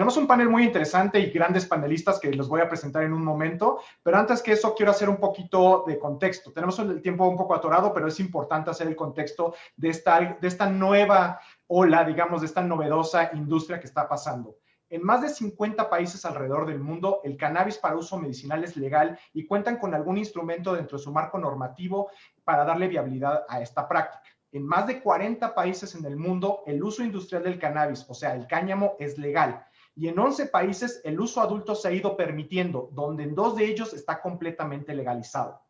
tenemos un panel muy interesante y grandes panelistas que los voy a presentar en un momento, pero antes que eso quiero hacer un poquito de contexto. Tenemos el tiempo un poco atorado, pero es importante hacer el contexto de esta nueva ola, digamos, de esta novedosa industria que está pasando. En más de 50 países alrededor del mundo, el cannabis para uso medicinal es legal y cuentan con algún instrumento dentro de su marco normativo para darle viabilidad a esta práctica. En más de 40 países en el mundo, el uso industrial del cannabis, o sea, el cáñamo, es legal. Y en 11 países, el uso adulto se ha ido permitiendo, donde en 2 de ellos está completamente legalizado.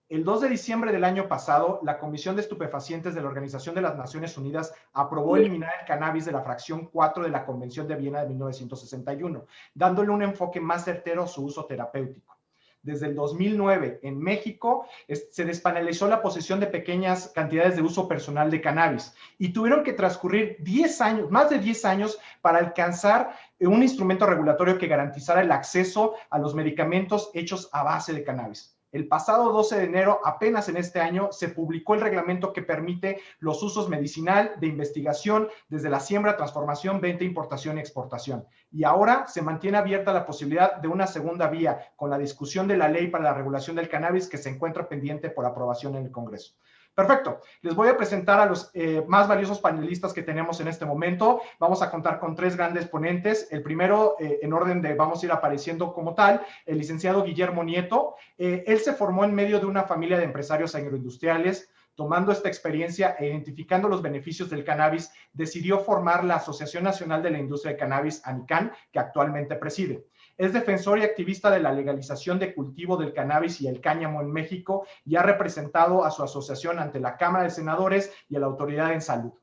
El 2 de diciembre del año pasado, la Comisión de Estupefacientes de la Organización de las Naciones Unidas aprobó eliminar el cannabis de la fracción 4 de la Convención de Viena de 1961, dándole un enfoque más certero a su uso terapéutico. Desde el 2009, en México, se despenalizó la posesión de pequeñas cantidades de uso personal de cannabis y tuvieron que transcurrir 10 años, más de 10 años, para alcanzar un instrumento regulatorio que garantizara el acceso a los medicamentos hechos a base de cannabis. El pasado 12 de enero, apenas en este año, se publicó el reglamento que permite los usos medicinal, de investigación, desde la siembra, transformación, venta, importación y exportación. Y ahora se mantiene abierta la posibilidad de una segunda vía con la discusión de la ley para la regulación del cannabis que se encuentra pendiente por aprobación en el Congreso. Perfecto. Les voy a presentar a los más valiosos panelistas que tenemos en este momento. Vamos a contar con 3 grandes ponentes. El primero, en orden de vamos a ir apareciendo como tal, el licenciado Guillermo Nieto. Él se formó en medio de una familia de empresarios agroindustriales. Tomando esta experiencia e identificando los beneficios del cannabis, decidió formar la Asociación Nacional de la Industria de Cannabis, ANICAN, que actualmente preside. Es defensor y activista de la legalización de cultivo del cannabis y el cáñamo en México y ha representado a su asociación ante la Cámara de Senadores y a la Autoridad en Salud.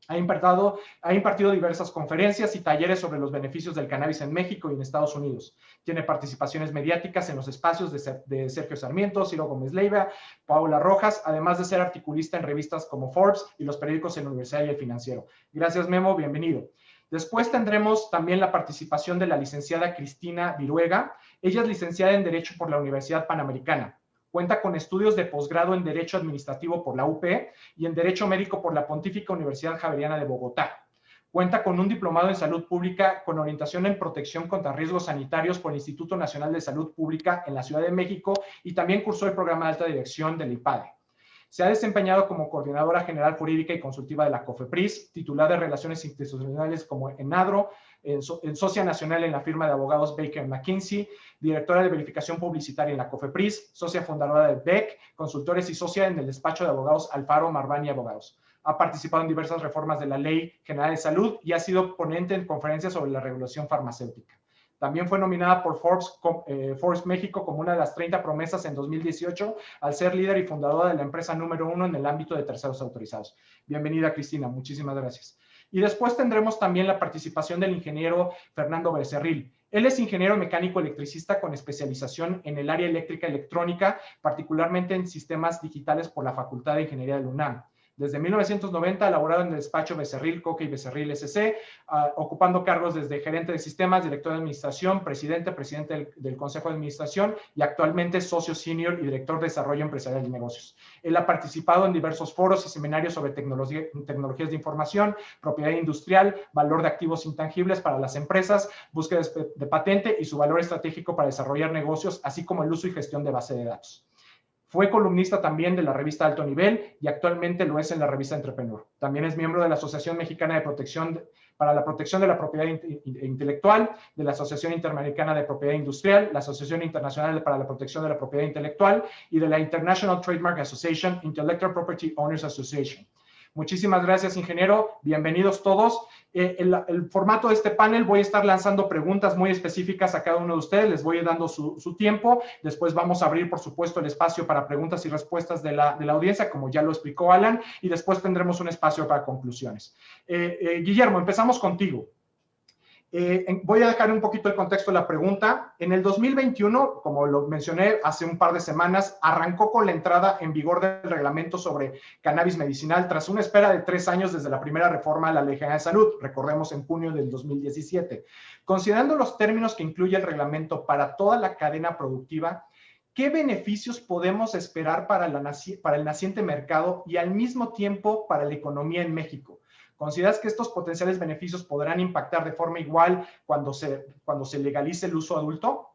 Ha impartido diversas conferencias y talleres sobre los beneficios del cannabis en México y en Estados Unidos. Tiene participaciones mediáticas en los espacios de Sergio Sarmiento, Ciro Gómez Leiva, Paula Rojas, además de ser articulista en revistas como Forbes y los periódicos El Universal y El Financiero. Gracias, Memo, bienvenido. Después tendremos también la participación de la licenciada Cristina Viruega. Ella es licenciada en Derecho por la Universidad Panamericana. Cuenta con estudios de posgrado en Derecho Administrativo por la UP y en Derecho Médico por la Pontífica Universidad Javeriana de Bogotá. Cuenta con un diplomado en Salud Pública con orientación en protección contra riesgos sanitarios por el Instituto Nacional de Salud Pública en la Ciudad de México y también cursó el programa de alta dirección del IPADE. Se ha desempeñado como coordinadora general jurídica y consultiva de la COFEPRIS, titular de Relaciones Institucionales como ENADRO, socia nacional en la firma de abogados Baker McKinsey, directora de verificación publicitaria en la COFEPRIS, socia fundadora de BEC, consultores y socia en el despacho de abogados Alfaro Marvani Abogados. Ha participado en diversas reformas de la Ley General de Salud y ha sido ponente en conferencias sobre la regulación farmacéutica. También fue nominada por Forbes México como una de las 30 promesas en 2018 al ser líder y fundadora de la empresa número 1 en el ámbito de terceros autorizados. Bienvenida, Cristina. Muchísimas gracias. Y después tendremos también la participación del ingeniero Fernando Becerril. Él es ingeniero mecánico electricista con especialización en el área eléctrica electrónica, particularmente en sistemas digitales por la Facultad de Ingeniería de la UNAM. Desde 1990 ha laborado en el despacho Becerril, Coque y Becerril SC, ocupando cargos desde gerente de sistemas, director de administración, presidente del Consejo de Administración y actualmente socio senior y director de desarrollo empresarial y negocios. Él ha participado en diversos foros y seminarios sobre tecnologías de información, propiedad industrial, valor de activos intangibles para las empresas, búsqueda de patente y su valor estratégico para desarrollar negocios, así como el uso y gestión de base de datos. Fue columnista también de la revista Alto Nivel y actualmente lo es en la revista Entrepreneur. También es miembro de la Asociación Mexicana de Protección para la Protección de la Propiedad Intelectual, de la Asociación Interamericana de Propiedad Industrial, la Asociación Internacional para la Protección de la Propiedad Intelectual y de la International Trademark Association, Intellectual Property Owners Association. Muchísimas gracias, ingeniero. Bienvenidos todos. El formato de este panel, voy a estar lanzando preguntas muy específicas a cada uno de ustedes. Les voy dando su tiempo. Después vamos a abrir, por supuesto, el espacio para preguntas y respuestas de la audiencia, como ya lo explicó Alan. Y después tendremos un espacio para conclusiones. Guillermo, empezamos contigo. Voy a dejar un poquito el contexto de la pregunta. En el 2021, como lo mencioné hace un par de semanas, arrancó con la entrada en vigor del reglamento sobre cannabis medicinal tras una espera de 3 años desde la primera reforma a la Ley General de Salud, recordemos en junio del 2017. Considerando los términos que incluye el reglamento para toda la cadena productiva, ¿qué beneficios podemos esperar para el naciente mercado y al mismo tiempo para la economía en México? ¿Consideras que estos potenciales beneficios podrán impactar de forma igual cuando se legalice el uso adulto?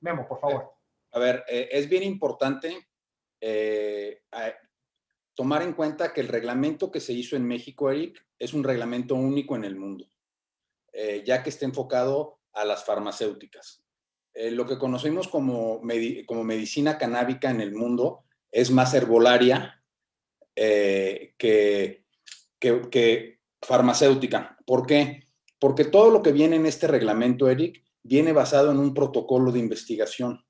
Memo, por favor. A ver, es bien importante tomar en cuenta que el reglamento que se hizo en México, Eric, es un reglamento único en el mundo, ya que está enfocado a las farmacéuticas. Lo que conocemos como medicina canábica en el mundo es más herbolaria que farmacéutica. ¿Por qué? Porque todo lo que viene en este reglamento, Eric, viene basado en un protocolo de investigación.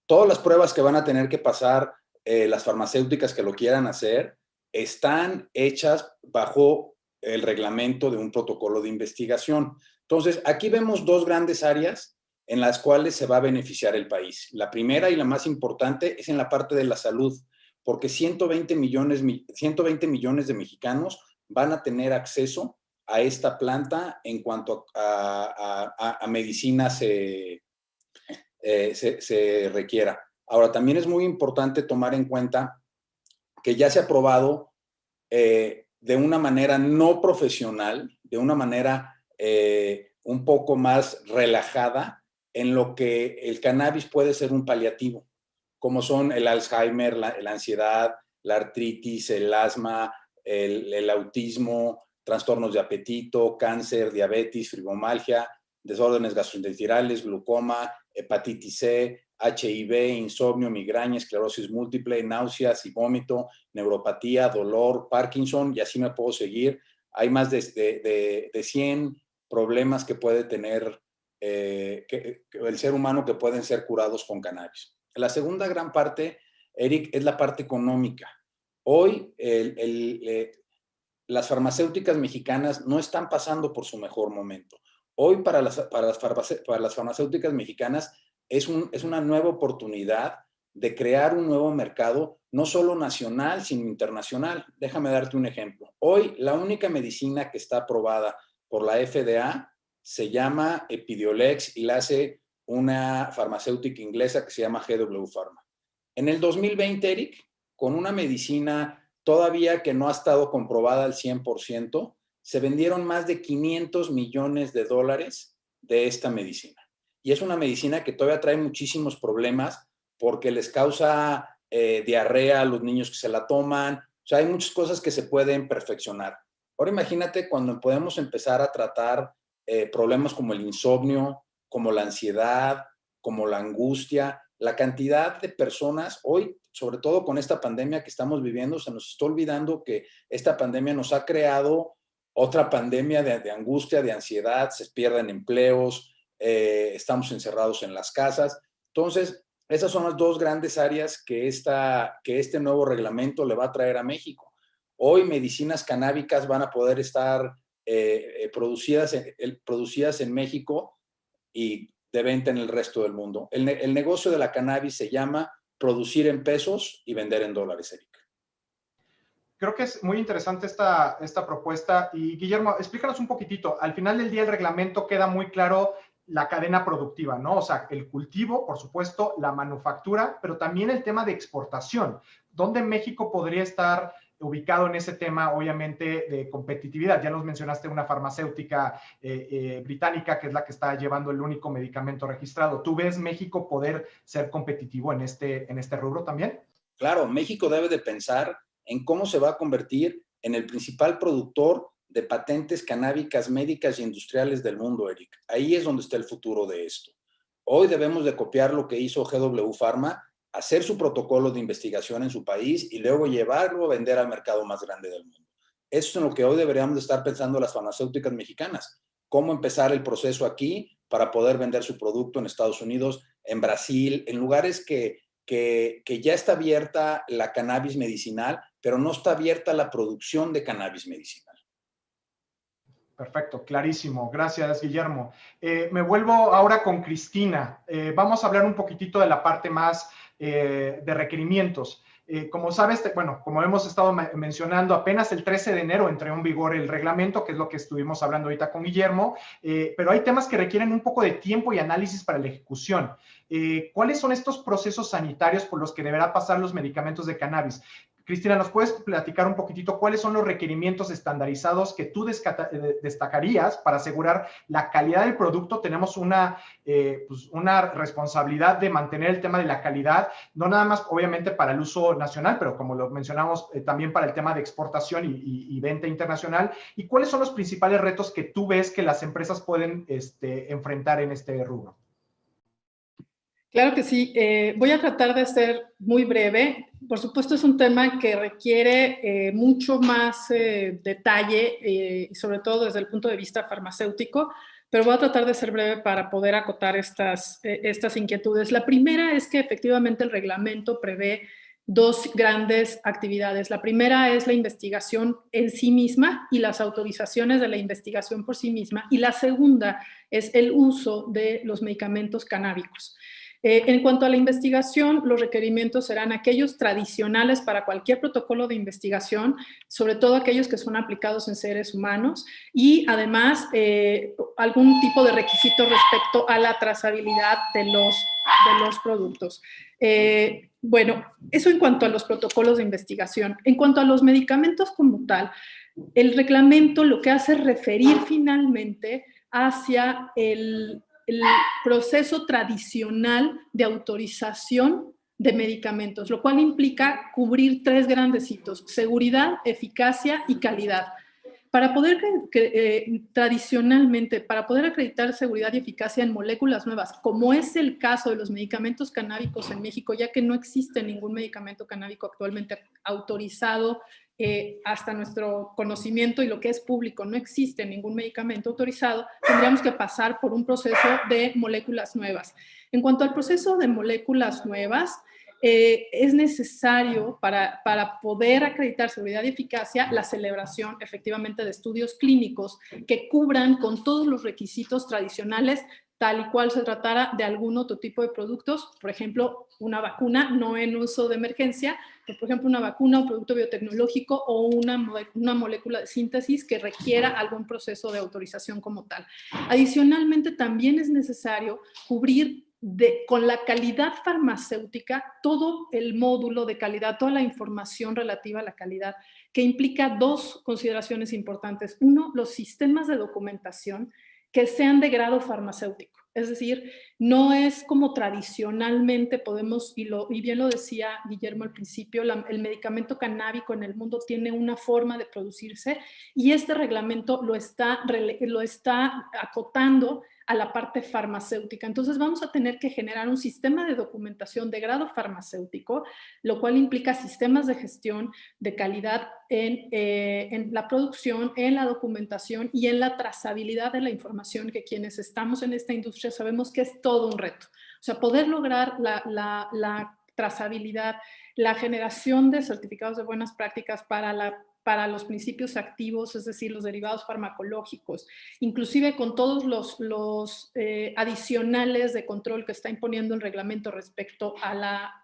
Todas las pruebas que van a tener que pasar las farmacéuticas que lo quieran hacer están hechas bajo el reglamento de un protocolo de investigación. Entonces, aquí vemos dos grandes áreas en las cuales se va a beneficiar el país. La primera y la más importante es en la parte de la salud, porque 120 millones de mexicanos van a tener acceso a esta planta en cuanto a medicina se requiera. Ahora, también es muy importante tomar en cuenta que ya se ha probado de una manera no profesional, de una manera un poco más relajada, en lo que el cannabis puede ser un paliativo, como son el Alzheimer, la ansiedad, la artritis, el asma, el autismo, trastornos de apetito, cáncer, diabetes, fibromialgia, desórdenes gastrointestinales, glucoma, hepatitis C, HIV, insomnio, migraña, esclerosis múltiple, náuseas y vómito, neuropatía, dolor, Parkinson, y así me puedo seguir. Hay más de 100 problemas que puede tener que el ser humano que pueden ser curados con cannabis. La segunda gran parte, Eric, es la parte económica. Hoy las farmacéuticas mexicanas no están pasando por su mejor momento. Hoy para las farmacéuticas mexicanas es una nueva oportunidad de crear un nuevo mercado, no solo nacional, sino internacional. Déjame darte un ejemplo. Hoy la única medicina que está aprobada por la FDA se llama Epidiolex y la hace una farmacéutica inglesa que se llama GW Pharma. En el 2020, Eric, con una medicina todavía que no ha estado comprobada al 100%, se vendieron más de 500 millones de dólares de esta medicina. Y es una medicina que todavía trae muchísimos problemas porque les causa diarrea a los niños que se la toman. O sea, hay muchas cosas que se pueden perfeccionar. Ahora imagínate cuando podemos empezar a tratar problemas como el insomnio, como la ansiedad, como la angustia, la cantidad de personas hoy, sobre todo con esta pandemia que estamos viviendo, se nos está olvidando que esta pandemia nos ha creado otra pandemia de angustia, de ansiedad, se pierden empleos, estamos encerrados en las casas. Entonces, esas son las dos grandes áreas que este nuevo reglamento le va a traer a México. Hoy medicinas canábicas van a poder estar producidas en México y de venta en el resto del mundo. El negocio de la cannabis se llama producir en pesos y vender en dólares, Eric. Creo que es muy interesante esta propuesta. Y Guillermo, explícanos un poquitito. Al final del día el reglamento queda muy claro la cadena productiva, ¿no? O sea, el cultivo, por supuesto, la manufactura, pero también el tema de exportación. ¿Dónde México podría estar ubicado en ese tema, obviamente, de competitividad? Ya nos mencionaste una farmacéutica británica que es la que está llevando el único medicamento registrado. ¿Tú ves México poder ser competitivo en este rubro también? Claro, México debe de pensar en cómo se va a convertir en el principal productor de patentes canábicas médicas e industriales del mundo, Eric. Ahí es donde está el futuro de esto. Hoy debemos de copiar lo que hizo GW Pharma, hacer su protocolo de investigación en su país y luego llevarlo a vender al mercado más grande del mundo. Eso es en lo que hoy deberíamos de estar pensando las farmacéuticas mexicanas. Cómo empezar el proceso aquí para poder vender su producto en Estados Unidos, en Brasil, en lugares que ya está abierta la cannabis medicinal, pero no está abierta la producción de cannabis medicinal. Perfecto, clarísimo. Gracias, Guillermo. Me vuelvo ahora con Cristina. Vamos a hablar un poquitito de la parte más de requerimientos. Como sabes, bueno, como hemos estado mencionando, apenas el 13 de enero entró en vigor el reglamento, que es lo que estuvimos hablando ahorita con Guillermo, pero hay temas que requieren un poco de tiempo y análisis para la ejecución. ¿Cuáles son estos procesos sanitarios por los que deberá pasar los medicamentos de cannabis? Cristina, ¿nos puedes platicar un poquitito cuáles son los requerimientos estandarizados que tú destacarías para asegurar la calidad del producto? Tenemos pues una responsabilidad de mantener el tema de la calidad, no nada más obviamente para el uso nacional, pero como lo mencionamos, también para el tema de exportación y venta internacional. ¿Y cuáles son los principales retos que tú ves que las empresas pueden enfrentar en este rubro? Claro que sí. Voy a tratar de ser muy breve. Por supuesto, es un tema que requiere mucho más detalle, sobre todo desde el punto de vista farmacéutico, pero voy a tratar de ser breve para poder acotar estas inquietudes. La primera es que efectivamente el reglamento prevé dos grandes actividades. La primera es la investigación en sí misma y las autorizaciones de la investigación por sí misma, y la segunda es el uso de los medicamentos canábicos. En cuanto a la investigación, los requerimientos serán aquellos tradicionales para cualquier protocolo de investigación, sobre todo aquellos que son aplicados en seres humanos, y además algún tipo de requisito respecto a la trazabilidad de los productos. Bueno, eso en cuanto a los protocolos de investigación. En cuanto a los medicamentos como tal, el reglamento lo que hace es referir finalmente hacia el proceso tradicional de autorización de medicamentos, lo cual implica cubrir tres grandes hitos: seguridad, eficacia y calidad. Para poder, tradicionalmente, para poder acreditar seguridad y eficacia en moléculas nuevas, como es el caso de los medicamentos canábicos en México, ya que no existe ningún medicamento canábico actualmente autorizado, hasta nuestro conocimiento y lo que es público, no existe ningún medicamento autorizado, tendríamos que pasar por un proceso de moléculas nuevas. En cuanto al proceso de moléculas nuevas, es necesario para poder acreditar seguridad y eficacia la celebración efectivamente de estudios clínicos que cubran con todos los requisitos tradicionales, tal y cual se tratara de algún otro tipo de productos, por ejemplo, una vacuna, no en uso de emergencia, pero por ejemplo una vacuna, un producto biotecnológico o una molécula de síntesis que requiera algún proceso de autorización como tal. Adicionalmente, también es necesario cubrir con la calidad farmacéutica todo el módulo de calidad, toda la información relativa a la calidad, que implica dos consideraciones importantes. Uno, los sistemas de documentación que sean de grado farmacéutico. Es decir, no es como tradicionalmente podemos, y bien lo decía Guillermo al principio, el medicamento canábico en el mundo tiene una forma de producirse, y este reglamento lo está acotando a la parte farmacéutica. Entonces vamos a tener que generar un sistema de documentación de grado farmacéutico, lo cual implica sistemas de gestión de calidad en la producción, en la documentación y en la trazabilidad de la información, que quienes estamos en esta industria sabemos que es todo un reto. O sea, poder lograr la trazabilidad, la generación de certificados de buenas prácticas para los principios activos, es decir, los derivados farmacológicos, inclusive con todos los adicionales de control que está imponiendo el reglamento respecto a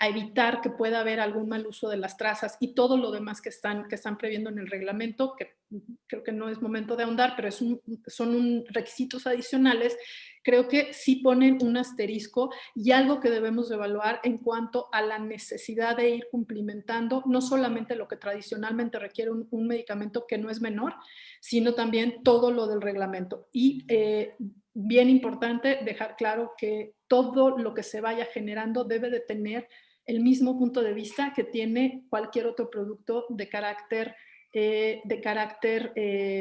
evitar que pueda haber algún mal uso de las trazas y todo lo demás que están previendo en el reglamento, que creo que no es momento de ahondar, pero son requisitos adicionales. Creo que sí ponen un asterisco y algo que debemos evaluar en cuanto a la necesidad de ir cumplimentando no solamente lo que tradicionalmente requiere un medicamento, que no es menor, sino también todo lo del reglamento. Y bien importante dejar claro que todo lo que se vaya generando debe de tener el mismo punto de vista que tiene cualquier otro producto de carácter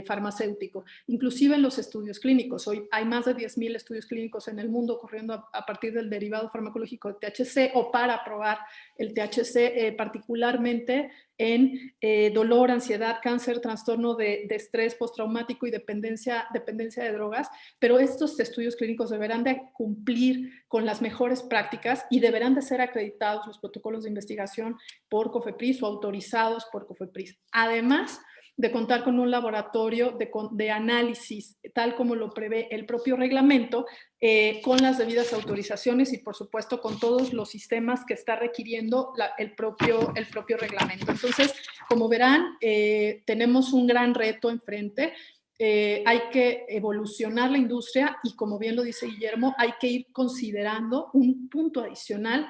farmacéutico, inclusive en los estudios clínicos. Hoy hay más de 10,000 estudios clínicos en el mundo corriendo a partir del derivado farmacológico de THC o para probar el THC, particularmente en dolor, ansiedad, cáncer, trastorno de estrés postraumático y dependencia de drogas, pero estos estudios clínicos deberán de cumplir con las mejores prácticas y deberán de ser acreditados los protocolos de investigación por COFEPRIS o autorizados por COFEPRIS. Además de contar con un laboratorio de análisis, tal como lo prevé el propio reglamento, con las debidas autorizaciones y, por supuesto, con todos los sistemas que está requiriendo el propio reglamento. Entonces, como verán, tenemos un gran reto enfrente. Hay que evolucionar la industria y, como bien lo dice Guillermo, hay que ir considerando un punto adicional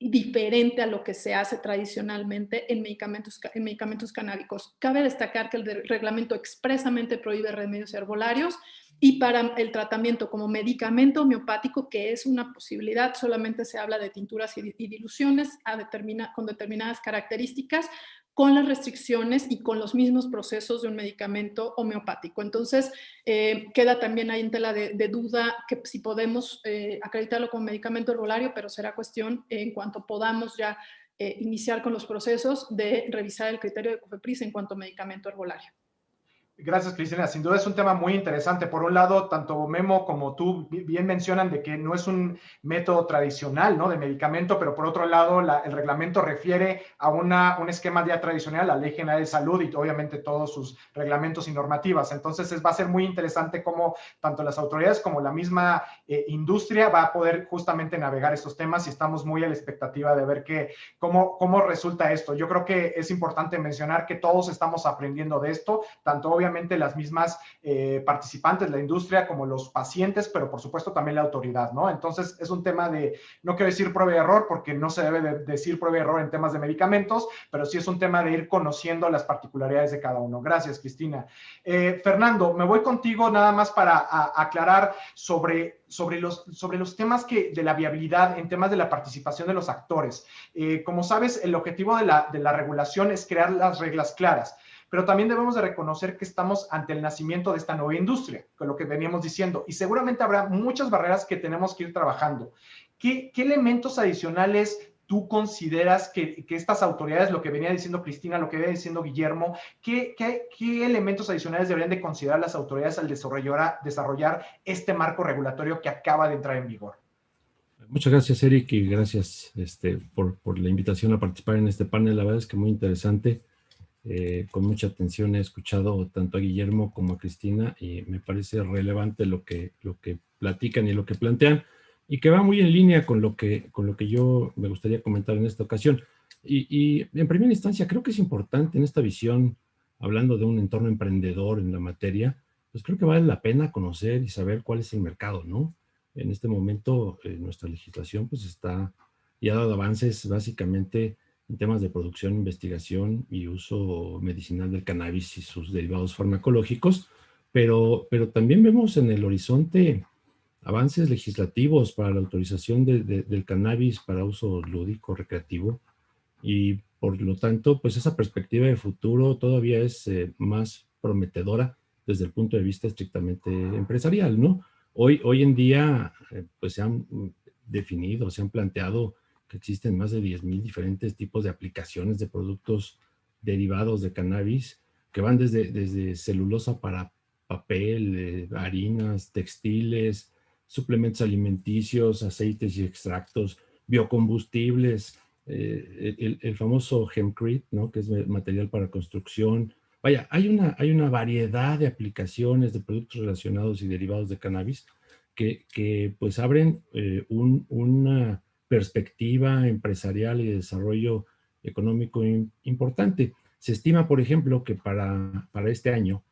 diferente a lo que se hace tradicionalmente en medicamentos canábicos. Cabe destacar que el reglamento expresamente prohíbe remedios herbolarios, y para el tratamiento como medicamento homeopático, que es una posibilidad, solamente se habla de tinturas y diluciones con determinadas características, con las restricciones y con los mismos procesos de un medicamento homeopático. Entonces, queda también ahí en tela de duda que si podemos acreditarlo como medicamento herbolario, pero será cuestión en cuanto podamos ya iniciar con los procesos de revisar el criterio de COFEPRIS en cuanto a medicamento herbolario. Gracias, Cristina. Sin duda es un tema muy interesante. Por un lado, tanto Memo como tú bien mencionan de que no es un método tradicional, ¿no?, de medicamento, pero por otro lado, el reglamento refiere a un esquema ya tradicional, la Ley General de Salud y obviamente todos sus reglamentos y normativas. Entonces, va a ser muy interesante cómo tanto las autoridades como la misma industria va a poder justamente navegar estos temas, y estamos muy a la expectativa de ver cómo resulta esto. Yo creo que es importante mencionar que todos estamos aprendiendo de esto, tanto obviamente las mismas participantes, la industria, como los pacientes, pero por supuesto también la autoridad, ¿no? Entonces es un tema de, no quiero decir prueba y error, porque no se debe de decir prueba y error en temas de medicamentos, pero sí es un tema de ir conociendo las particularidades de cada uno. Gracias, Cristina. Fernando, me voy contigo nada más para aclarar sobre los temas de la viabilidad en temas de la participación de los actores. Como sabes, el objetivo de la regulación es crear las reglas claras, pero también debemos de reconocer que estamos ante el nacimiento de esta nueva industria, con lo que veníamos diciendo, y seguramente habrá muchas barreras que tenemos que ir trabajando. ¿Qué elementos adicionales tú consideras que estas autoridades, lo que venía diciendo Cristina, lo que venía diciendo Guillermo, qué elementos adicionales deberían de considerar las autoridades al desarrollar este marco regulatorio que acaba de entrar en vigor? Muchas gracias, Eric, y gracias por la invitación a participar en este panel. La verdad es que muy interesante. Con mucha atención he escuchado tanto a Guillermo como a Cristina, y me parece relevante lo que platican y lo que plantean, y que va muy en línea con lo que yo me gustaría comentar en esta ocasión. Y en primera instancia, creo que es importante en esta visión, hablando de un entorno emprendedor en la materia, pues creo que vale la pena conocer y saber cuál es el mercado, ¿no? En este momento, nuestra legislación pues está y ha dado avances básicamente en temas de producción, investigación y uso medicinal del cannabis y sus derivados farmacológicos, pero también vemos en el horizonte avances legislativos para la autorización del cannabis para uso lúdico, recreativo, y por lo tanto, pues esa perspectiva de futuro todavía es más prometedora desde el punto de vista estrictamente empresarial, ¿no? Hoy en día, pues se han definido, se han planteado que existen más de 10,000 diferentes tipos de aplicaciones de productos derivados de cannabis, que van desde celulosa para papel, harinas, textiles, suplementos alimenticios, aceites y extractos, biocombustibles, el famoso hempcrete, ¿no?, que es material para construcción. Vaya, hay una variedad de aplicaciones de productos relacionados y derivados de cannabis que pues abren una perspectiva empresarial y de desarrollo económico importante. Se estima, por ejemplo, que para este año,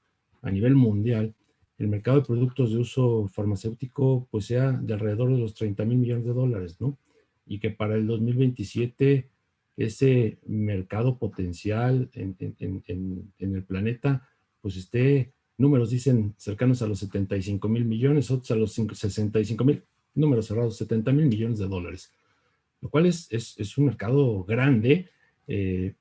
a nivel mundial, el mercado de productos de uso farmacéutico pues sea de alrededor de los 30,000 millones de dólares, ¿no? Y que para el 2027 ese mercado potencial en el planeta pues esté, números dicen cercanos a los 75,000 millones, otros a los 65,000, números cerrados, 70,000 millones de dólares, lo cual es un mercado grande,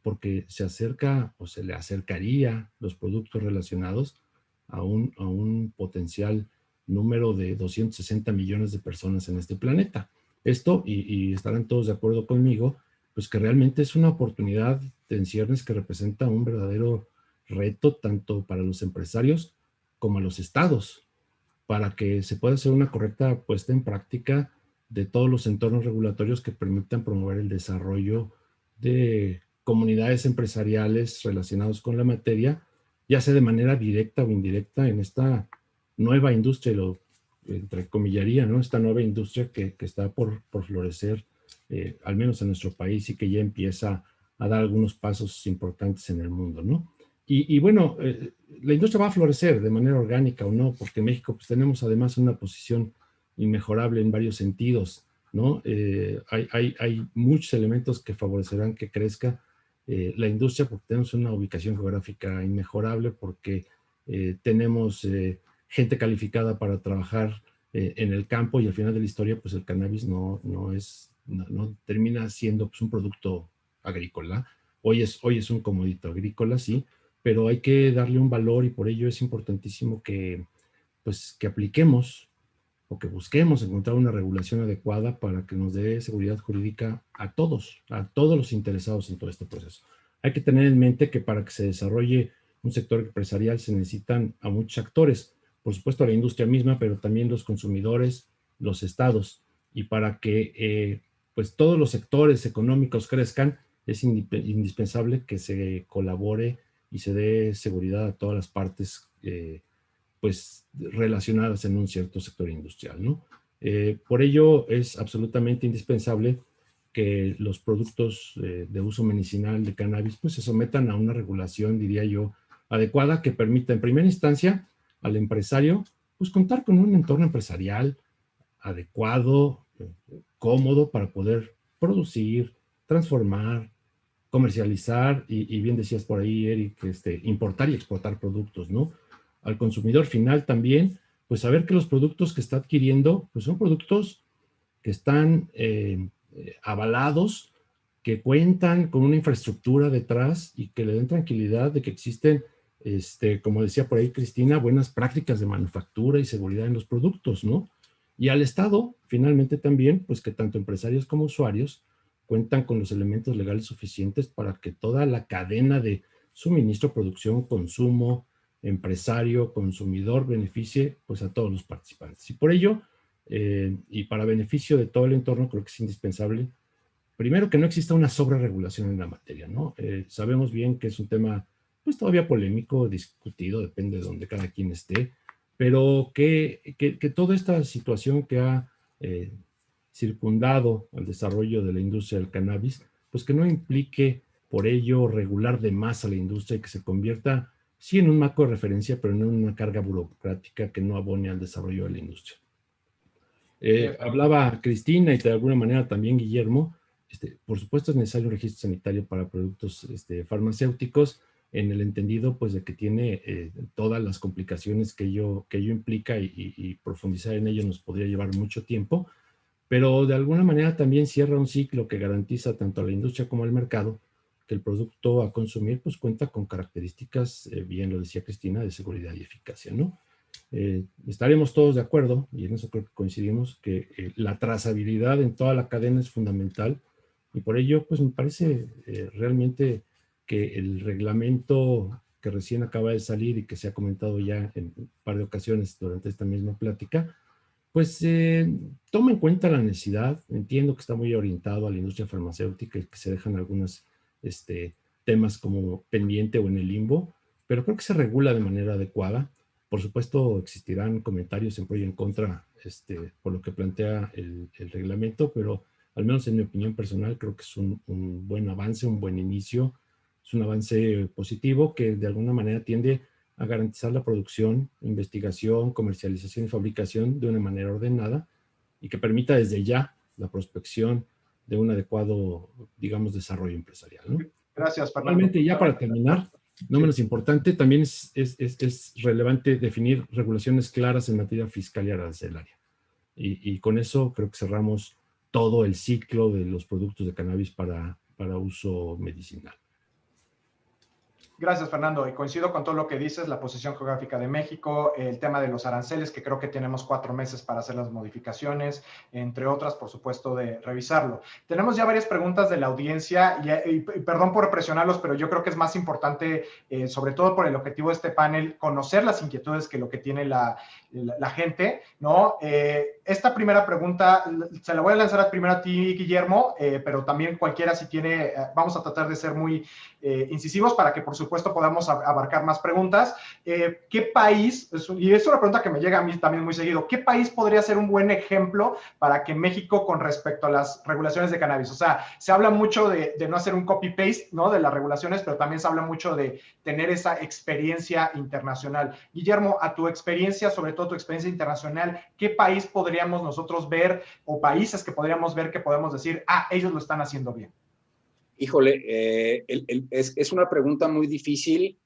porque se acerca o se le acercaría los productos relacionados a un potencial número de 260 millones de personas en este planeta. Esto, y estarán todos de acuerdo conmigo, pues que realmente es una oportunidad en ciernes que representa un verdadero reto tanto para los empresarios como a los estados, para que se pueda hacer una correcta puesta en práctica de todos los entornos regulatorios que permitan promover el desarrollo de comunidades empresariales relacionadas con la materia, ya sea de manera directa o indirecta en esta nueva industria, lo entrecomillaría, ¿no? Esta nueva industria que está por florecer, al menos en nuestro país, y que ya empieza a dar algunos pasos importantes en el mundo, ¿no? Y bueno, la industria va a florecer de manera orgánica o no, porque en México pues tenemos además una posición inmejorable en varios sentidos, ¿no? Hay muchos elementos que favorecerán que crezca la industria, porque tenemos una ubicación geográfica inmejorable, porque tenemos gente calificada para trabajar en el campo, y al final de la historia, pues el cannabis no termina siendo pues, un producto agrícola. Hoy es un comodito agrícola, sí, pero hay que darle un valor, y por ello es importantísimo que apliquemos o que busquemos encontrar una regulación adecuada para que nos dé seguridad jurídica a todos los interesados en todo este proceso. Hay que tener en mente que para que se desarrolle un sector empresarial se necesitan a muchos actores, por supuesto la industria misma, pero también los consumidores, los estados, y para que pues todos los sectores económicos crezcan, es indispensable que se colabore y se dé seguridad a todas las partes pues relacionadas en un cierto sector industrial, ¿no? Por ello es absolutamente indispensable que los productos de uso medicinal de cannabis pues se sometan a una regulación, diría yo, adecuada, que permita en primera instancia al empresario pues contar con un entorno empresarial adecuado, cómodo para poder producir, transformar, comercializar y bien decías por ahí, Eric, importar y exportar productos, ¿no? Al consumidor final también, pues saber que los productos que está adquiriendo, pues son productos que están avalados, que cuentan con una infraestructura detrás y que le den tranquilidad de que existen, como decía por ahí Cristina, buenas prácticas de manufactura y seguridad en los productos, ¿no? Y al Estado, finalmente también, pues que tanto empresarios como usuarios cuentan con los elementos legales suficientes para que toda la cadena de suministro, producción, consumo, empresario, consumidor, beneficie pues a todos los participantes. Y por ello, y para beneficio de todo el entorno, creo que es indispensable, primero, que no exista una sobreregulación en la materia, ¿no? Sabemos bien que es un tema pues todavía polémico, discutido, depende de donde cada quien esté, pero que toda esta situación que ha circundado al desarrollo de la industria del cannabis, pues que no implique por ello regular de más a la industria y que se convierta sí en un marco de referencia, pero no en una carga burocrática que no abone al desarrollo de la industria. Hablaba Cristina y de alguna manera también Guillermo, por supuesto es necesario un registro sanitario para productos farmacéuticos, en el entendido pues de que tiene todas las complicaciones que ello implica, y profundizar en ello nos podría llevar mucho tiempo, pero de alguna manera también cierra un ciclo que garantiza tanto a la industria como al mercado que el producto a consumir pues cuenta con características, bien lo decía Cristina, de seguridad y eficacia, ¿no? Estaremos todos de acuerdo, y en eso creo que coincidimos, que la trazabilidad en toda la cadena es fundamental, y por ello pues me parece realmente que el reglamento que recién acaba de salir y que se ha comentado ya en un par de ocasiones durante esta misma plática, pues toma en cuenta la necesidad. Entiendo que está muy orientado a la industria farmacéutica y que se dejan algunos temas como pendiente o en el limbo, pero creo que se regula de manera adecuada. Por supuesto, existirán comentarios en pro y en contra por lo que plantea el reglamento, pero al menos en mi opinión personal creo que es un buen avance, un buen inicio. Es un avance positivo que de alguna manera tiende a garantizar la producción, investigación, comercialización y fabricación de una manera ordenada, y que permita desde ya la prospección de un adecuado, digamos, desarrollo empresarial, ¿no? Gracias, Fernando. Realmente, ya para terminar, no menos importante, también es relevante definir regulaciones claras en materia fiscal y arancelaria. Y con eso creo que cerramos todo el ciclo de los productos de cannabis para uso medicinal. Gracias, Fernando. Y coincido con todo lo que dices, la posición geográfica de México, el tema de los aranceles, que creo que tenemos 4 meses para hacer las modificaciones, entre otras, por supuesto, de revisarlo. Tenemos ya varias preguntas de la audiencia y perdón por presionarlos, pero yo creo que es más importante, sobre todo por el objetivo de este panel, conocer las inquietudes que lo que tiene la gente, ¿no? Esta primera pregunta se la voy a lanzar primero a ti, Guillermo, pero también cualquiera si tiene, vamos a tratar de ser muy incisivos para que por supuesto podamos abarcar más preguntas. ¿Qué país, y es una pregunta que me llega a mí también muy seguido, qué país podría ser un buen ejemplo para que México con respecto a las regulaciones de cannabis? O sea, se habla mucho de no hacer un copy-paste, ¿no? De las regulaciones, pero también se habla mucho de tener esa experiencia internacional. Guillermo, a tu experiencia, sobre todo toda tu experiencia internacional, ¿qué país podríamos nosotros ver o países que podríamos ver que podemos decir, ellos lo están haciendo bien? Híjole, es una pregunta muy difícil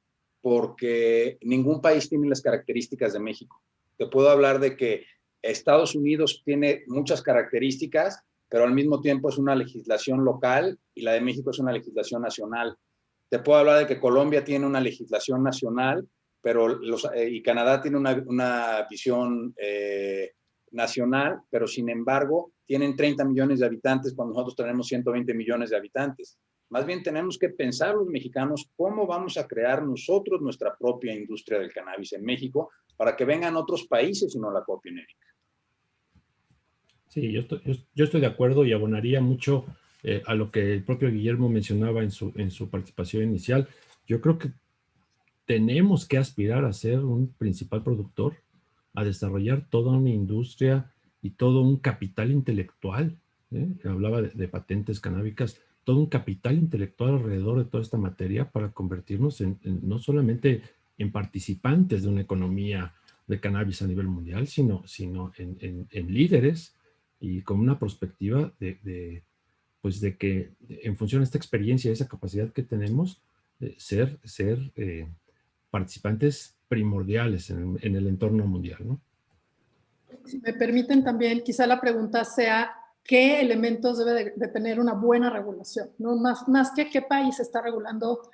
porque ningún país tiene las características de México. Te puedo hablar de que Estados Unidos tiene muchas características, pero al mismo tiempo es una legislación local y la de México es una legislación nacional. Te puedo hablar de que Colombia tiene una legislación nacional, pero y Canadá tiene una visión nacional, pero sin embargo tienen 30 millones de habitantes cuando nosotros tenemos 120 millones de habitantes. Más bien tenemos que pensar los mexicanos cómo vamos a crear nosotros nuestra propia industria del cannabis en México para que vengan otros países y no la copien, Eric. Sí, yo estoy de acuerdo y abonaría mucho a lo que el propio Guillermo mencionaba en su participación inicial. Yo creo que tenemos que aspirar a ser un principal productor, a desarrollar toda una industria y todo un capital intelectual. Hablaba de patentes canábicas, todo un capital intelectual alrededor de toda esta materia para convertirnos no solamente en participantes de una economía de cannabis a nivel mundial, sino en líderes y con una perspectiva de que en función de esta experiencia y esa capacidad que tenemos, ser participantes primordiales en el entorno mundial, ¿no? Si me permiten también, quizá la pregunta sea, ¿qué elementos debe de tener una buena regulación? ¿No? Más que qué país está regulando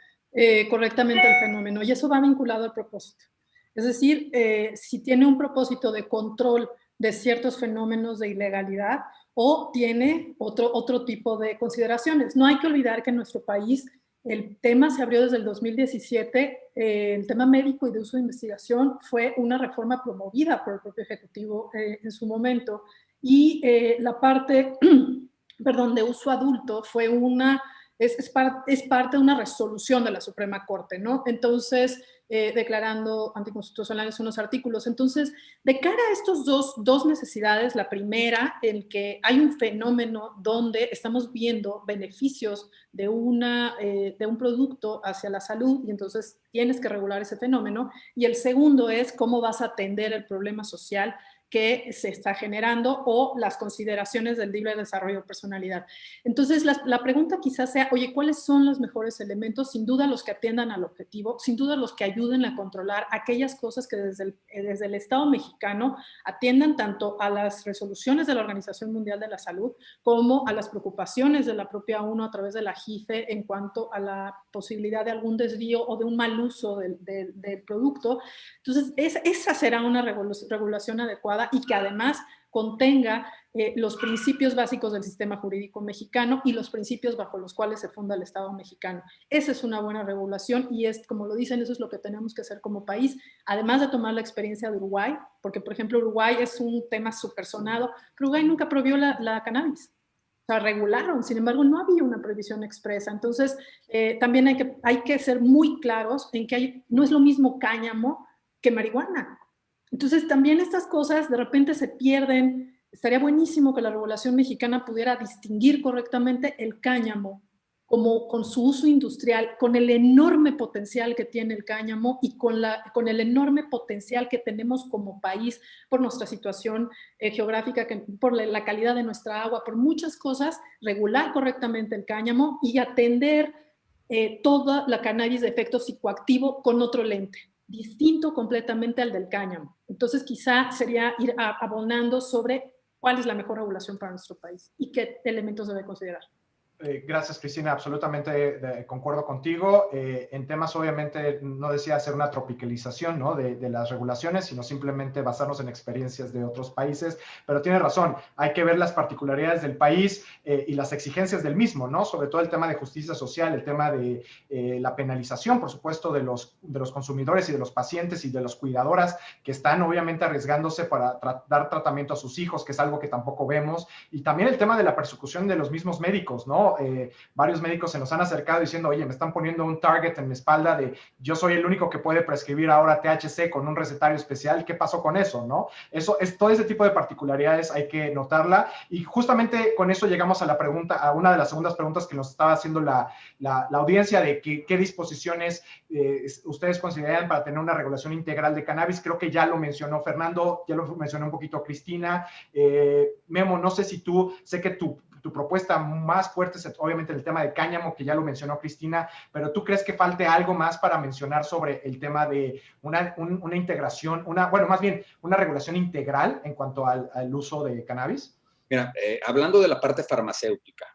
correctamente el fenómeno. Y eso va vinculado al propósito. Es decir, si tiene un propósito de control de ciertos fenómenos de ilegalidad o tiene otro tipo de consideraciones. No hay que olvidar que en nuestro país el tema se abrió desde el 2017, el tema médico y de uso de investigación fue una reforma promovida por el propio Ejecutivo en su momento, y la parte, perdón, de uso adulto fue es parte de una resolución de la Suprema Corte, ¿no? Entonces, declarando anticonstitucionales unos artículos. Entonces, de cara a estos dos necesidades, la primera, el que hay un fenómeno donde estamos viendo beneficios de un producto hacia la salud y entonces tienes que regular ese fenómeno. Y el segundo es cómo vas a atender el problema social que se está generando o las consideraciones del libre desarrollo de personalidad. Entonces, la pregunta quizás sea, oye, ¿cuáles son los mejores elementos? Sin duda los que atiendan al objetivo, sin duda los que ayuden a controlar aquellas cosas que desde el Estado mexicano atiendan tanto a las resoluciones de la Organización Mundial de la Salud como a las preocupaciones de la propia ONU a través de la JIFE en cuanto a la posibilidad de algún desvío o de un mal uso del producto. Entonces, esa será una regulación adecuada y que además contenga los principios básicos del sistema jurídico mexicano y los principios bajo los cuales se funda el Estado mexicano. Esa es una buena regulación y es, como lo dicen, eso es lo que tenemos que hacer como país, además de tomar la experiencia de Uruguay, porque, por ejemplo, Uruguay es un tema súper sonado. Uruguay nunca prohibió la cannabis. O sea, regularon, sin embargo, no había una prohibición expresa. Entonces, también hay que ser muy claros en que no es lo mismo cáñamo que marihuana. Entonces, también estas cosas de repente se pierden. Estaría buenísimo que la regulación mexicana pudiera distinguir correctamente el cáñamo como con su uso industrial, con el enorme potencial que tiene el cáñamo y con el enorme potencial que tenemos como país por nuestra situación geográfica, por la calidad de nuestra agua, por muchas cosas, regular correctamente el cáñamo y atender toda la cannabis de efecto psicoactivo con otro lente, distinto completamente al del cáñamo. Entonces, quizá sería ir abonando sobre cuál es la mejor regulación para nuestro país y qué elementos debe considerar. Gracias, Cristina. Absolutamente concuerdo contigo. En temas, obviamente, no decía hacer una tropicalización, ¿no?, de las regulaciones, sino simplemente basarnos en experiencias de otros países. Pero tiene razón, hay que ver las particularidades del país y las exigencias del mismo, ¿no? Sobre todo el tema de justicia social, el tema de la penalización, por supuesto, de los consumidores y de los pacientes y de las cuidadoras que están, obviamente, arriesgándose para dar tratamiento a sus hijos, que es algo que tampoco vemos. Y también el tema de la persecución de los mismos médicos, ¿no? pasado, varios médicos se nos han acercado diciendo, oye, me están poniendo un target en mi espalda de yo soy el único que puede prescribir ahora THC con un recetario especial. ¿Qué pasó con eso, no? Eso es todo ese tipo de particularidades, hay que notarla. Y justamente con eso llegamos a la pregunta, a una de las segundas preguntas que nos estaba haciendo la audiencia de qué disposiciones ustedes consideran para tener una regulación integral de cannabis. Creo que ya lo mencionó Fernando, ya lo mencionó un poquito Cristina. Memo, no sé si sé que tu propuesta más fuerte es obviamente el tema de cáñamo, que ya lo mencionó Cristina, pero ¿tú crees que falte algo más para mencionar sobre el tema de una integración, bueno, más bien una regulación integral en cuanto al uso de cannabis? Mira, hablando de la parte farmacéutica,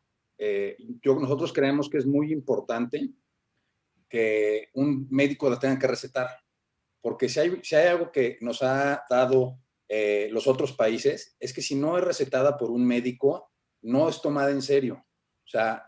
nosotros creemos que es muy importante que un médico la tenga que recetar, porque si hay algo que nos ha dado los otros países, es que si no es recetada por un médico, no es tomada en serio. O sea,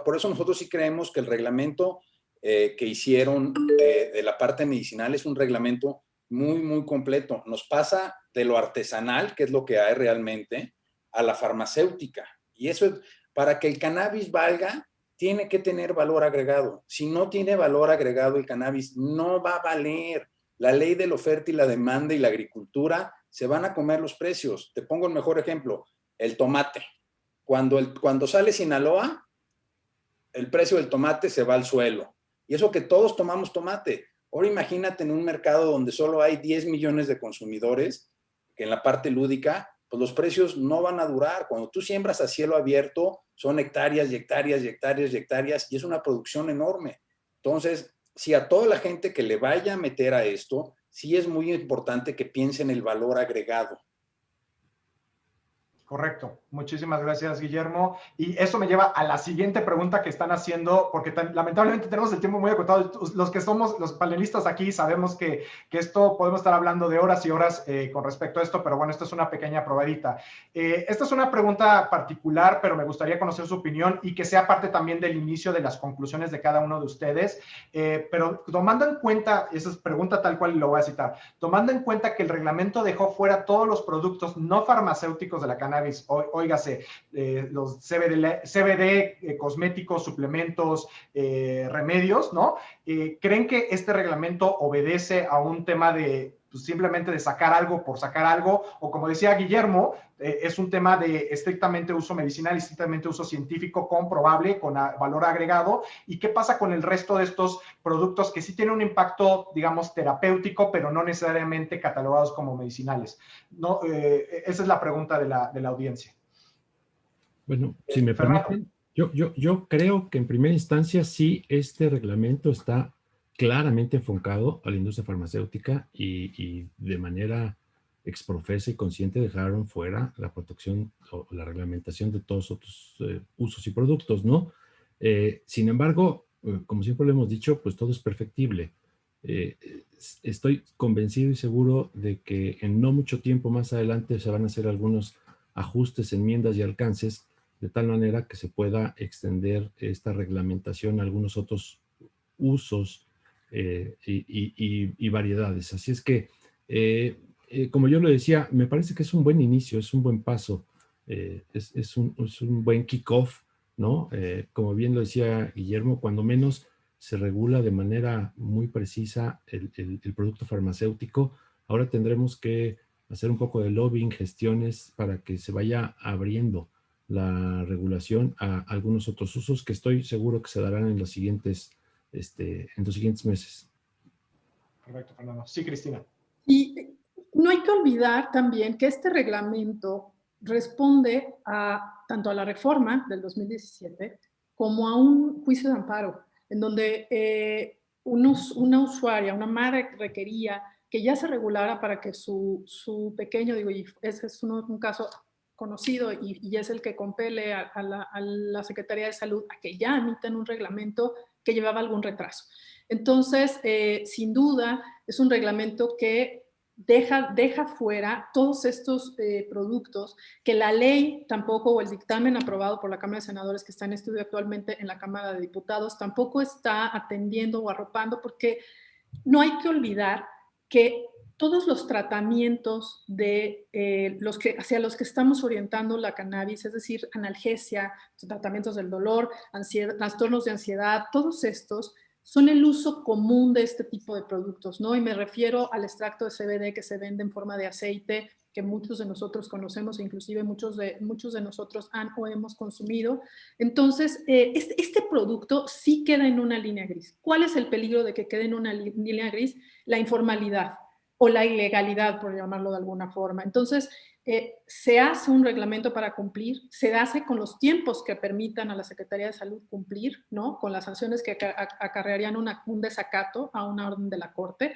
por eso nosotros sí creemos que el reglamento que hicieron de la parte medicinal es un reglamento muy, muy completo. Nos pasa de lo artesanal, que es lo que hay realmente, a la farmacéutica. Y eso es, para que el cannabis valga, tiene que tener valor agregado. Si no tiene valor agregado el cannabis, no va a valer. La ley de la oferta y la demanda y la agricultura se van a comer los precios. Te pongo el mejor ejemplo, el tomate. Cuando sale Sinaloa, el precio del tomate se va al suelo. Y eso que todos tomamos tomate. Ahora imagínate en un mercado donde solo hay 10 millones de consumidores, que en la parte lúdica, pues los precios no van a durar. Cuando tú siembras a cielo abierto, son hectáreas y hectáreas y hectáreas y hectáreas, y es una producción enorme. Entonces, si a toda la gente que le vaya a meter a esto, sí es muy importante que piense en el valor agregado. Correcto. Muchísimas gracias, Guillermo. Y eso me lleva a la siguiente pregunta que están haciendo, porque lamentablemente tenemos el tiempo muy acotado. Los que somos los panelistas aquí sabemos que esto podemos estar hablando de horas y horas con respecto a esto, pero bueno, esto es una pequeña probadita. Esta es una pregunta particular, pero me gustaría conocer su opinión y que sea parte también del inicio de las conclusiones de cada uno de ustedes. Pero tomando en cuenta, esa es pregunta tal cual y lo voy a citar, tomando en cuenta que el reglamento dejó fuera todos los productos no farmacéuticos de la cannabis, óigase, los CBD, cosméticos, suplementos, remedios, ¿no? ¿Creen que este reglamento obedece a un tema de simplemente de sacar algo por sacar algo? O como decía Guillermo, es un tema de estrictamente uso medicinal, estrictamente uso científico comprobable, con valor agregado. ¿Y qué pasa con el resto de estos productos que sí tienen un impacto, digamos, terapéutico, pero no necesariamente catalogados como medicinales? No, esa es la pregunta de la audiencia. Bueno, si me permiten, yo creo que en primera instancia sí este reglamento está claramente enfocado a la industria farmacéutica y de manera exprofesa y consciente dejaron fuera la protección o la reglamentación de todos otros usos y productos, ¿no? Sin embargo, como siempre lo hemos dicho, pues todo es perfectible. Estoy convencido y seguro de que en no mucho tiempo más adelante se van a hacer algunos ajustes, enmiendas y alcances de tal manera que se pueda extender esta reglamentación a algunos otros usos y variedades. Así es que, como yo lo decía, me parece que es un buen inicio, es un buen paso, es un buen kickoff, ¿no? Como bien lo decía Guillermo, cuando menos se regula de manera muy precisa el producto farmacéutico. Ahora tendremos que hacer un poco de lobbying, gestiones para que se vaya abriendo la regulación a algunos otros usos que estoy seguro que se darán en los siguientes meses. Correcto, Fernando. Sí, Cristina. Y no hay que olvidar también que este reglamento responde tanto a la reforma del 2017 como a un juicio de amparo, en donde una usuaria, una madre requería que ya se regulara para que su pequeño, digo, y ese es un caso conocido y es el que compele a la Secretaría de Salud a que ya emitan un reglamento que llevaba algún retraso. Entonces, sin duda, es un reglamento que deja fuera todos estos productos que la ley tampoco, o el dictamen aprobado por la Cámara de Senadores que está en estudio actualmente en la Cámara de Diputados, tampoco está atendiendo o arropando, porque no hay que olvidar que todos los tratamientos de, hacia los que estamos orientando la cannabis, es decir, analgesia, tratamientos del dolor, trastornos de ansiedad, todos estos son el uso común de este tipo de productos, ¿no? Y me refiero al extracto de CBD que se vende en forma de aceite, que muchos de nosotros conocemos, e inclusive muchos de nosotros han o hemos consumido. Entonces, este producto sí queda en una línea gris. ¿Cuál es el peligro de que quede en una línea gris? La informalidad o la ilegalidad, por llamarlo de alguna forma. Entonces, se hace un reglamento para cumplir, se hace con los tiempos que permitan a la Secretaría de Salud cumplir, ¿no? Con las sanciones que acarrearían un desacato a una orden de la Corte.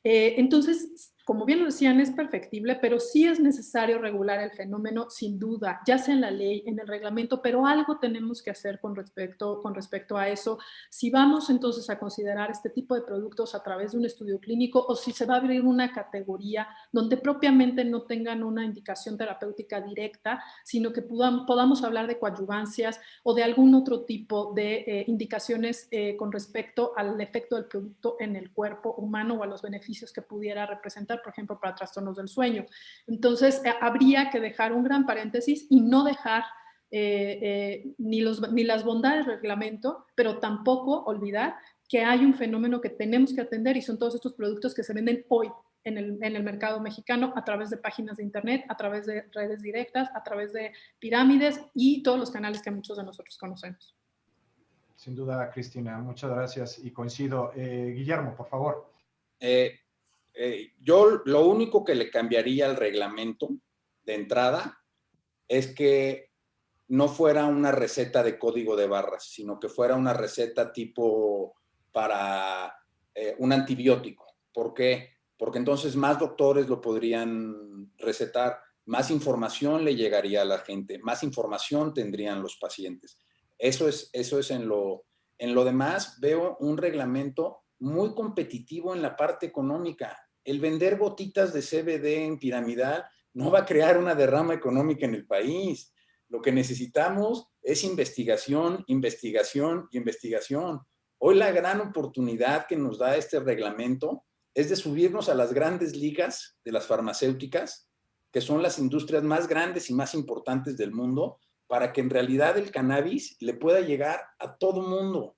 Entonces, como bien lo decían, es perfectible, pero sí es necesario regular el fenómeno, sin duda, ya sea en la ley, en el reglamento, pero algo tenemos que hacer con respecto a eso. Si vamos entonces a considerar este tipo de productos a través de un estudio clínico o si se va a abrir una categoría donde propiamente no tengan una indicación terapéutica directa, sino que podamos hablar de coadyuvancias o de algún otro tipo de indicaciones con respecto al efecto del producto en el cuerpo humano o a los beneficios que pudiera representar, por ejemplo, para trastornos del sueño. Entonces, habría que dejar un gran paréntesis y no dejar ni las bondades del reglamento, pero tampoco olvidar que hay un fenómeno que tenemos que atender y son todos estos productos que se venden hoy en el mercado mexicano a través de páginas de internet, a través de redes directas, a través de pirámides y todos los canales que muchos de nosotros conocemos. Sin duda, Cristina, muchas gracias y coincido. Guillermo, por favor. Yo lo único que le cambiaría al reglamento de entrada es que no fuera una receta de código de barras, sino que fuera una receta tipo para un antibiótico. ¿Por qué? Porque entonces más doctores lo podrían recetar, más información le llegaría a la gente, más información tendrían los pacientes. Eso es en lo demás. Veo un reglamento muy competitivo en la parte económica. El vender gotitas de CBD en piramidal no va a crear una derrama económica en el país. Lo que necesitamos es investigación, investigación y investigación. Hoy la gran oportunidad que nos da este reglamento es de subirnos a las grandes ligas de las farmacéuticas, que son las industrias más grandes y más importantes del mundo, para que en realidad el cannabis le pueda llegar a todo mundo.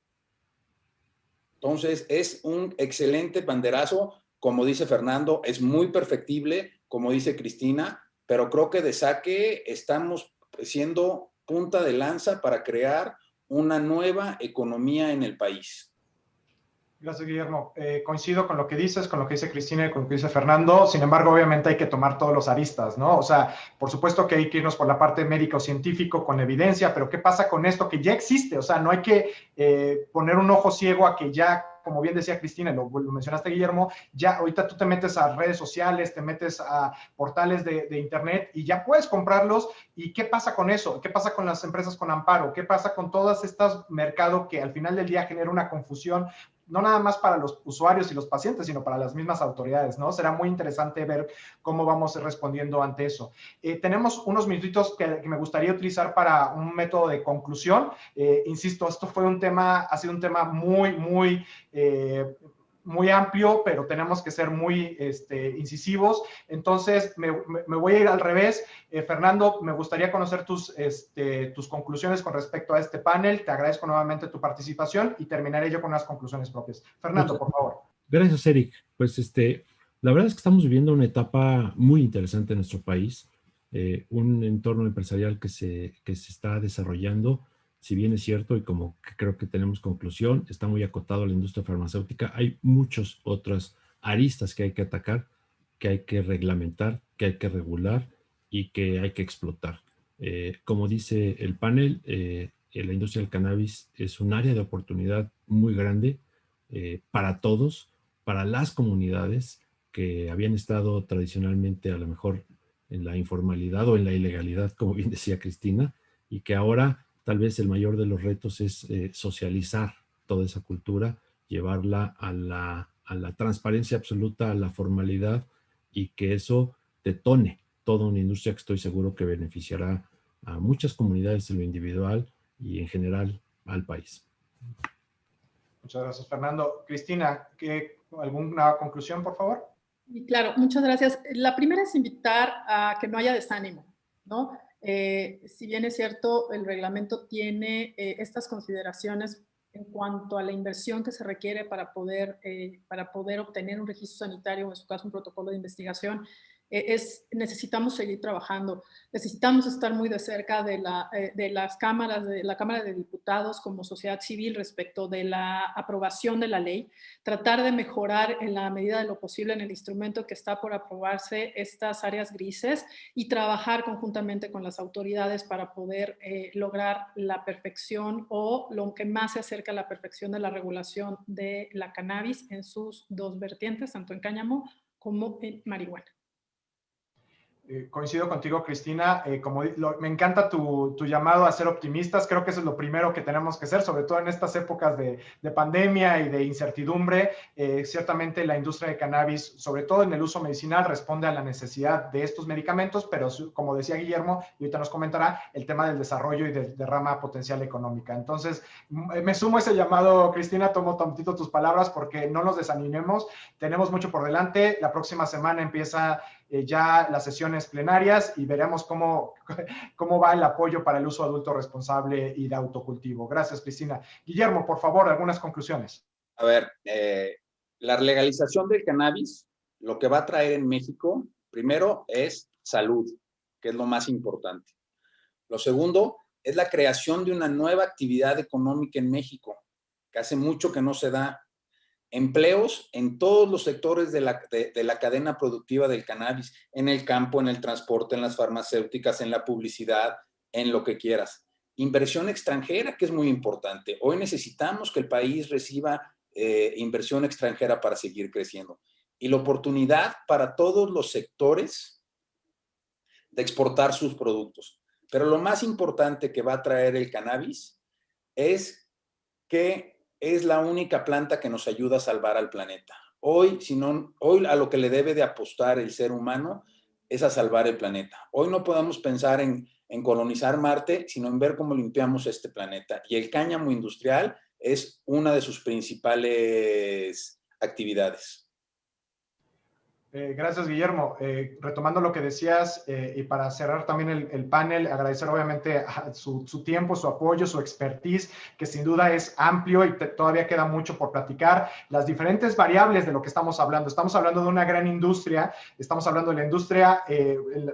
Entonces, es un excelente banderazo. Como dice Fernando, es muy perfectible, como dice Cristina, pero creo que de saque estamos siendo punta de lanza para crear una nueva economía en el país. Gracias, Guillermo. Coincido con lo que dices, con lo que dice Cristina y con lo que dice Fernando. Sin embargo, obviamente hay que tomar todos los aristas, ¿no? O sea, por supuesto que hay que irnos por la parte médica o científico con evidencia, pero ¿qué pasa con esto que ya existe? O sea, no hay que poner un ojo ciego a que ya, como bien decía Cristina, lo mencionaste, Guillermo, ya ahorita tú te metes a redes sociales, te metes a portales de internet y ya puedes comprarlos. ¿Y qué pasa con eso? ¿Qué pasa con las empresas con amparo? ¿Qué pasa con todas estas mercados que al final del día genera una confusión? No nada más para los usuarios y los pacientes, sino para las mismas autoridades, ¿no? Será muy interesante ver cómo vamos respondiendo ante eso. Tenemos unos minutitos que me gustaría utilizar para un método de conclusión. Insisto, esto fue ha sido un tema muy amplio, pero tenemos que ser muy incisivos. Entonces, me voy a ir al revés. Fernando, me gustaría conocer tus conclusiones con respecto a este panel. Te agradezco nuevamente tu participación y terminaré yo con unas conclusiones propias. Fernando, por favor. Gracias, Eric. Pues la verdad es que estamos viviendo una etapa muy interesante en nuestro país, un entorno empresarial que se está desarrollando. Si bien es cierto, y como creo que tenemos conclusión, está muy acotado a la industria farmacéutica, hay muchas otras aristas que hay que atacar, que hay que reglamentar, que hay que regular y que hay que explotar. Como dice el panel, la industria del cannabis es un área de oportunidad muy grande para todos, para las comunidades que habían estado tradicionalmente a lo mejor en la informalidad o en la ilegalidad, como bien decía Cristina, y que ahora tal vez el mayor de los retos es socializar toda esa cultura, llevarla a la transparencia absoluta, a la formalidad, y que eso detone toda una industria que estoy seguro que beneficiará a muchas comunidades en lo individual y en general al país. Muchas gracias, Fernando. Cristina, ¿alguna conclusión, por favor? Y claro, muchas gracias. La primera es invitar a que no haya desánimo, ¿no? Si bien es cierto, el reglamento tiene estas consideraciones en cuanto a la inversión que se requiere para poder obtener un registro sanitario, o en su caso un protocolo de investigación, necesitamos seguir trabajando, necesitamos estar muy de cerca de las cámaras, de la Cámara de Diputados como sociedad civil respecto de la aprobación de la ley, tratar de mejorar en la medida de lo posible en el instrumento que está por aprobarse estas áreas grises y trabajar conjuntamente con las autoridades para poder lograr la perfección o lo que más se acerca a la perfección de la regulación de la cannabis en sus dos vertientes, tanto en cáñamo como en marihuana. Coincido contigo, Cristina. Me encanta tu llamado a ser optimistas. Creo que eso es lo primero que tenemos que hacer, sobre todo en estas épocas de pandemia y de incertidumbre. Ciertamente la industria de cannabis, sobre todo en el uso medicinal, responde a la necesidad de estos medicamentos, pero como decía Guillermo, y ahorita nos comentará, el tema del desarrollo y del derrama potencial económica. Entonces, me sumo a ese llamado, Cristina, tomo tantito tus palabras porque no nos desanimemos. Tenemos mucho por delante. La próxima semana empieza ya las sesiones plenarias y veremos cómo va el apoyo para el uso adulto responsable y de autocultivo. Gracias, Cristina. Guillermo, por favor, algunas conclusiones. A ver, la legalización del cannabis, lo que va a traer en México, primero es salud, que es lo más importante. Lo segundo es la creación de una nueva actividad económica en México, que hace mucho que no se da. Empleos en todos los sectores de la cadena productiva del cannabis, en el campo, en el transporte, en las farmacéuticas, en la publicidad, en lo que quieras. Inversión extranjera, que es muy importante. Hoy necesitamos que el país reciba inversión extranjera para seguir creciendo. Y la oportunidad para todos los sectores de exportar sus productos. Pero lo más importante que va a traer el cannabis es que es la única planta que nos ayuda a salvar al planeta. Hoy a lo que le debe de apostar el ser humano es a salvar el planeta. Hoy no podemos pensar en colonizar Marte, sino en ver cómo limpiamos este planeta. Y el cáñamo industrial es una de sus principales actividades. Gracias, Guillermo. Retomando lo que decías, y para cerrar también el panel, agradecer obviamente su tiempo, su apoyo, su expertise, que sin duda es amplio y todavía queda mucho por platicar. Las diferentes variables de lo que estamos hablando. Estamos hablando de una gran industria, estamos hablando de la industria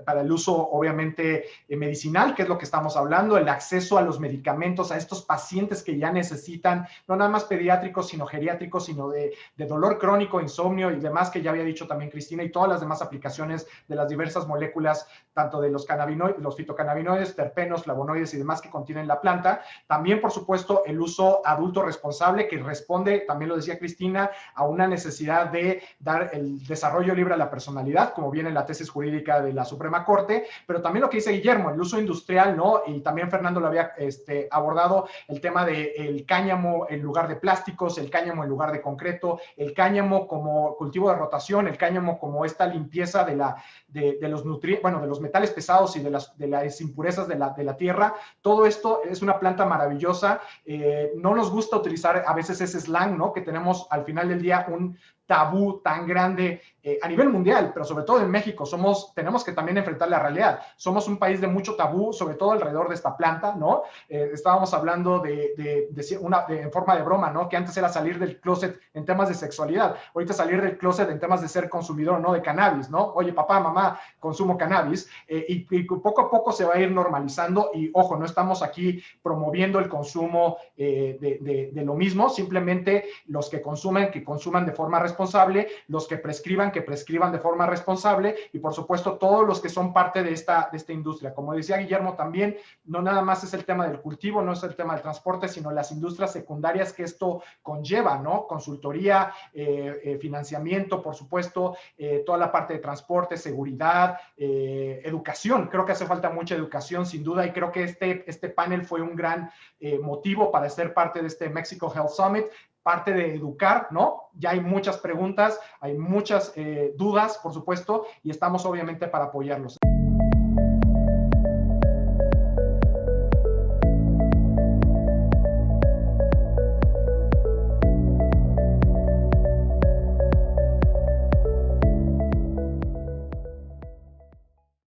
para el uso obviamente medicinal, que es lo que estamos hablando, el acceso a los medicamentos, a estos pacientes que ya necesitan, no nada más pediátricos, sino geriátricos, sino de dolor crónico, insomnio y demás, que ya había dicho también Cristina, y todas las demás aplicaciones de las diversas moléculas, tanto de los cannabinoides, los fitocannabinoides, terpenos, flavonoides y demás que contienen la planta. También, por supuesto, el uso adulto responsable, que responde, también lo decía Cristina, a una necesidad de dar el desarrollo libre a la personalidad, como viene en la tesis jurídica de la Suprema Corte, pero también lo que dice Guillermo, el uso industrial, ¿no? Y también Fernando lo había abordado, el tema del cáñamo en lugar de plásticos, el cáñamo en lugar de concreto, el cáñamo como cultivo de rotación, el cáñamo como esta limpieza de los de los metales pesados y de las impurezas de la tierra. Todo esto es una planta maravillosa. No nos gusta utilizar a veces ese slang, ¿no? Que tenemos al final del día un tabú tan grande a nivel mundial, pero sobre todo en México tenemos que también enfrentar la realidad. Somos un país de mucho tabú, sobre todo alrededor de esta planta, ¿no? Estábamos hablando en forma de broma, ¿no? Que antes era salir del closet en temas de sexualidad, ahorita salir del closet en temas de ser consumidor, ¿no? De cannabis, ¿no? Oye, papá, mamá, consumo cannabis, y poco a poco se va a ir normalizando y, ojo, no estamos aquí promoviendo el consumo de lo mismo, simplemente los que consuman de forma responsable, los que prescriban de forma responsable y, por supuesto, todos los que son parte de esta industria. Como decía Guillermo también, no nada más es el tema del cultivo, no es el tema del transporte, sino las industrias secundarias que esto conlleva, ¿no? Consultoría, financiamiento, por supuesto, toda la parte de transporte, seguridad, educación. Creo que hace falta mucha educación, sin duda, y creo que este panel fue un gran motivo para ser parte de este Mexico Health Summit, parte de educar, ¿no? Ya hay muchas preguntas, hay muchas dudas, por supuesto, y estamos obviamente para apoyarlos.